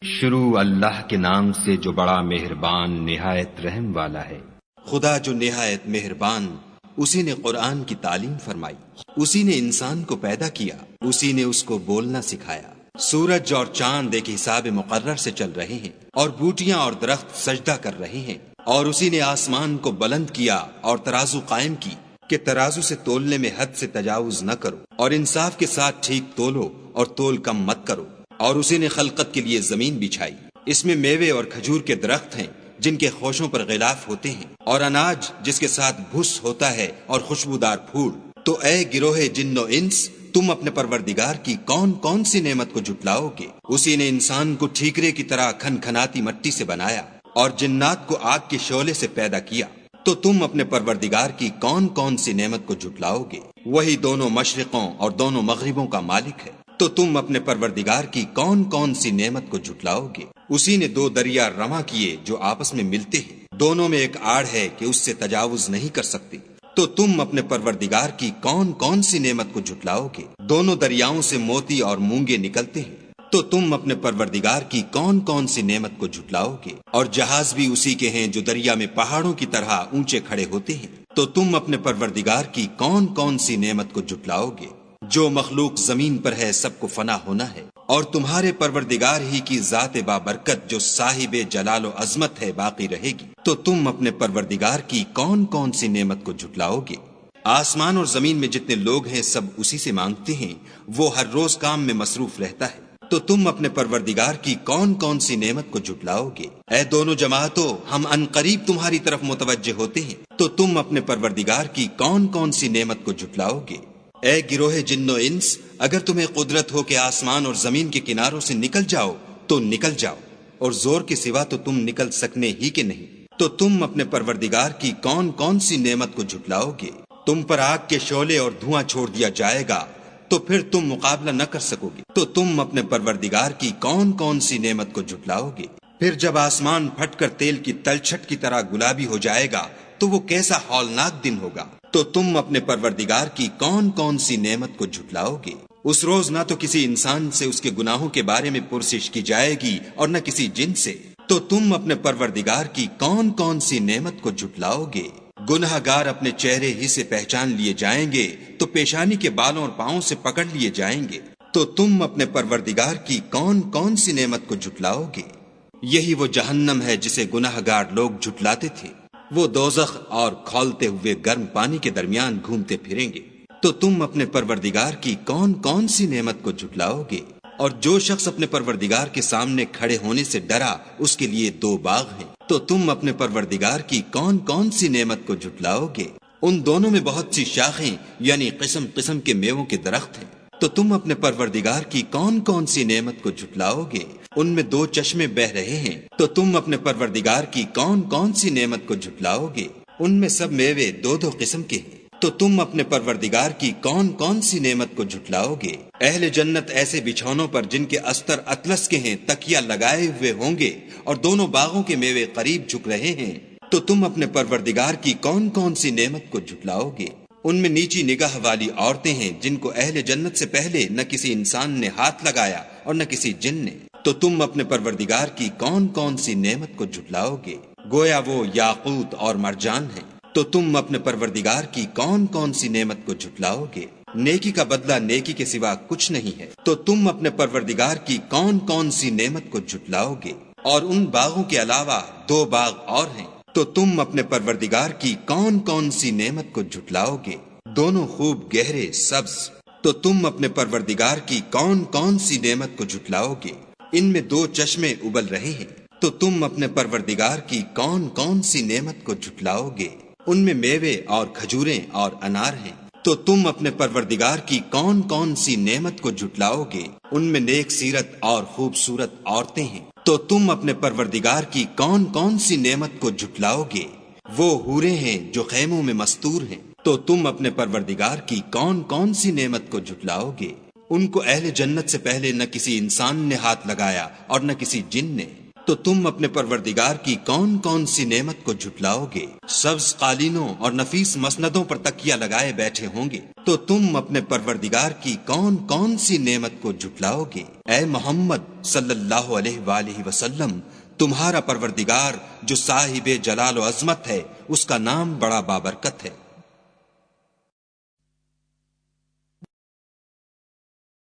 شروع اللہ کے نام سے جو بڑا مہربان نہایت رحم والا ہے۔ خدا جو نہایت مہربان، اسی نے قرآن کی تعلیم فرمائی، اسی نے انسان کو پیدا کیا، اسی نے اس کو بولنا سکھایا۔ سورج اور چاند ایک حساب مقرر سے چل رہے ہیں، اور بوٹیاں اور درخت سجدہ کر رہے ہیں، اور اسی نے آسمان کو بلند کیا اور ترازو قائم کی کہ ترازو سے تولنے میں حد سے تجاوز نہ کرو، اور انصاف کے ساتھ ٹھیک تولو اور تول کم مت کرو۔ اور اسی نے خلقت کے لیے زمین بچھائی، اس میں میوے اور کھجور کے درخت ہیں جن کے خوشوں پر غلاف ہوتے ہیں، اور اناج جس کے ساتھ بھس ہوتا ہے اور خوشبودار پھول۔ تو اے گروہ جن و انس، تم اپنے پروردگار کی کون کون سی نعمت کو جھٹلاؤ گے؟ اسی نے انسان کو ٹھیکرے کی طرح کھن کھناتی مٹی سے بنایا اور جنات کو آگ کے شعلے سے پیدا کیا۔ تو تم اپنے پروردگار کی کون کون سی نعمت کو جھٹلاؤ گے؟ وہی دونوں مشرقوں اور دونوں مغربوں کا مالک ہے۔ تو تم اپنے پروردگار کی کون کون سی نعمت کو جھٹلاؤ گے؟ اسی نے دو دریا رواں کیے جو آپس میں ملتے ہیں، دونوں میں ایک آڑ ہے کہ اس سے تجاوز نہیں کر سکتے۔ تو تم اپنے پروردگار کی کون کون سی نعمت کو جھٹلاؤ گے؟ دونوں دریاؤں سے موتی اور مونگے نکلتے ہیں۔ تو تم اپنے پروردگار کی کون کون سی نعمت کو جھٹلاؤ گے؟ اور جہاز بھی اسی کے ہیں جو دریا میں پہاڑوں کی طرح اونچے کھڑے ہوتے ہیں۔ تو تم اپنے پروردگار کی کون کون سی نعمت کو جھٹلاؤ گے؟ جو مخلوق زمین پر ہے سب کو فنا ہونا ہے، اور تمہارے پروردگار ہی کی ذات بابرکت جو صاحب جلال و عظمت ہے باقی رہے گی۔ تو تم اپنے پروردگار کی کون کون سی نعمت کو جھٹلاؤ گے؟ آسمان اور زمین میں جتنے لوگ ہیں سب اسی سے مانگتے ہیں، وہ ہر روز کام میں مصروف رہتا ہے۔ تو تم اپنے پروردگار کی کون کون سی نعمت کو جھٹلاؤ گے؟ اے دونوں جماعتوں، ہم عنقریب تمہاری طرف متوجہ ہوتے ہیں۔ تو تم اپنے پروردگار کی کون کون سی نعمت کو جھٹلاؤ گے؟ اے گروہ جن و انس، اگر تمہیں قدرت ہو کہ آسمان اور زمین کے کناروں سے نکل جاؤ تو نکل جاؤ، اور زور کے سوا تو تم نکل سکنے ہی کے نہیں۔ تو تم اپنے پروردگار کی کون کون سی نعمت کو جھٹلاؤ گے؟ تم پر آگ کے شعلے اور دھواں چھوڑ دیا جائے گا تو پھر تم مقابلہ نہ کر سکو گے۔ تو تم اپنے پروردگار کی کون کون سی نعمت کو جھٹلاؤ گے؟ پھر جب آسمان پھٹ کر تیل کی تلچھٹ کی طرح گلابی ہو جائے گا تو وہ کیسا ہولناک دن ہوگا۔ تو تم اپنے پروردگار کی کون کون سی نعمت کو جھٹلاؤ گے؟ اس روز نہ تو کسی انسان سے اس کے گناہوں کے بارے میں پرسش کی جائے گی اور نہ کسی جن سے۔ تو تم اپنے پروردگار کی کون کون سی نعمت کو جھٹلاؤ گے؟ گناہ گار اپنے چہرے ہی سے پہچان لیے جائیں گے تو پیشانی کے بالوں اور پاؤں سے پکڑ لیے جائیں گے۔ تو تم اپنے پروردگار کی کون کون سی نعمت کو جھٹلاؤ گے؟ یہی وہ جہنم ہے جسے گناہ گار لوگ جھٹلاتے تھے، وہ دوزخ اور کھولتے ہوئے گرم پانی کے درمیان گھومتے پھریں گے۔ تو تم اپنے پروردگار کی کون کون سی نعمت کو جھٹلاؤ گے؟ اور جو شخص اپنے پروردگار کے سامنے کھڑے ہونے سے ڈرا اس کے لیے دو باغ ہیں۔ تو تم اپنے پروردگار کی کون کون سی نعمت کو جھٹلاؤ گے؟ ان دونوں میں بہت سی شاخیں یعنی قسم قسم کے میووں کے درخت ہیں۔ تو تم اپنے پروردگار کی کون کون سی نعمت کو جھٹلاؤ گے؟ ان میں دو چشمے بہ رہے ہیں۔ تو تم اپنے پروردگار کی کون کون سی نعمت کو جھٹلاؤ گے؟ ان میں سب میوے دو دو قسم کے ہیں۔ تو تم اپنے پروردگار کی کون کون سی نعمت کو جھٹلاؤ گے؟ اہل جنت ایسے بچھونوں پر جن کے استر اطلس کے ہیں تکیا لگائے ہوئے ہوں گے، اور دونوں باغوں کے میوے قریب جھک رہے ہیں۔ تو تم اپنے پروردگار کی کون کون سی نعمت کو جھٹلاؤ گے؟ ان میں نیچی نگاہ والی عورتیں ہیں جن کو اہل جنت سے پہلے نہ کسی انسان نے ہاتھ لگایا اور نہ کسی جن نے۔ تو تم اپنے پروردگار کی کون کون سی نعمت کو جھٹلاؤ گے؟ گویا وہ یاقوت اور مرجان ہیں۔ تو تم اپنے پروردگار کی کون کون سی نعمت کو جھٹلاؤ گے؟ نیکی کا بدلہ نیکی کے سوا کچھ نہیں ہے۔ تو تم اپنے پروردگار کی کون کون سی نعمت کو جھٹلاؤ گے؟ اور ان باغوں کے علاوہ دو باغ اور ہیں۔ تو تم اپنے پروردگار کی کون کون سی نعمت کو جھٹلاؤ گے؟ دونوں خوب گہرے سبز۔ تو تم اپنے پروردگار کی کون کون سی نعمت کو جھٹلاؤ گے؟ ان میں دو چشمے ابل رہے ہیں۔ تو تم اپنے پروردگار کی کون کون سی نعمت کو جھٹلاؤ گے؟ ان میں میوے اور کھجوریں اور انار ہیں۔ تو تم اپنے پروردگار کی کون کون سی نعمت کو جھٹلاؤ گے؟ ان میں نیک سیرت اور خوبصورت عورتیں ہیں۔ تو تم اپنے پروردگار کی کون کون سی نعمت کو جھٹلاؤ گے؟ وہ حوریں ہیں جو خیموں میں مستور ہیں۔ تو تم اپنے پروردگار کی کون کون سی نعمت کو جھٹلاؤ گے؟ ان کو اہل جنت سے پہلے نہ کسی انسان نے ہاتھ لگایا اور نہ کسی جن نے۔ تو تم اپنے پروردگار کی کون کون سی نعمت کو جھٹلاؤ گے؟ سبز قالینوں اور نفیس مسندوں پر تکیہ لگائے بیٹھے ہوں گے، تو تم اپنے پروردگار کی کون کون سی نعمت کو جھٹلاؤ گے؟ اے محمد صلی اللہ علیہ وآلہ وسلم، تمہارا پروردگار جو صاحب جلال و عظمت ہے، اس کا نام بڑا بابرکت ہے۔